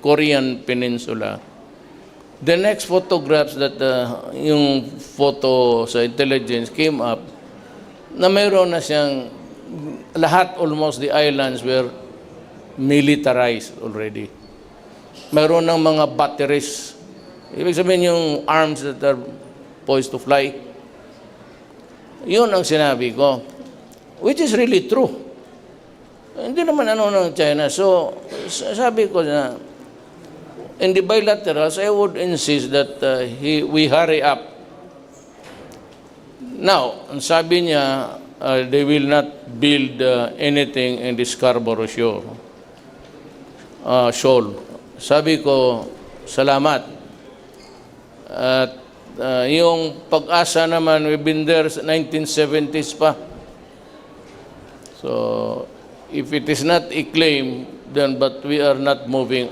Korean Peninsula. The next photographs that yung photo sa intelligence came up na mayroon na siyang lahat, almost the islands were militarized already. Mayroon ng mga batteries. Ibig sabihin yung arms that are poised to fly. Yun ang sinabi ko, which is really true. Hindi naman ano ng China. So, sabi ko na, in the bilaterals, I would insist that we hurry up. Now, ang sabi niya, they will not build anything in the Scarborough Shoal. Sabi ko, salamat. At yung Pag-asa naman, we've been there sa 1970s pa. So, if it is not a claim, then but we are not moving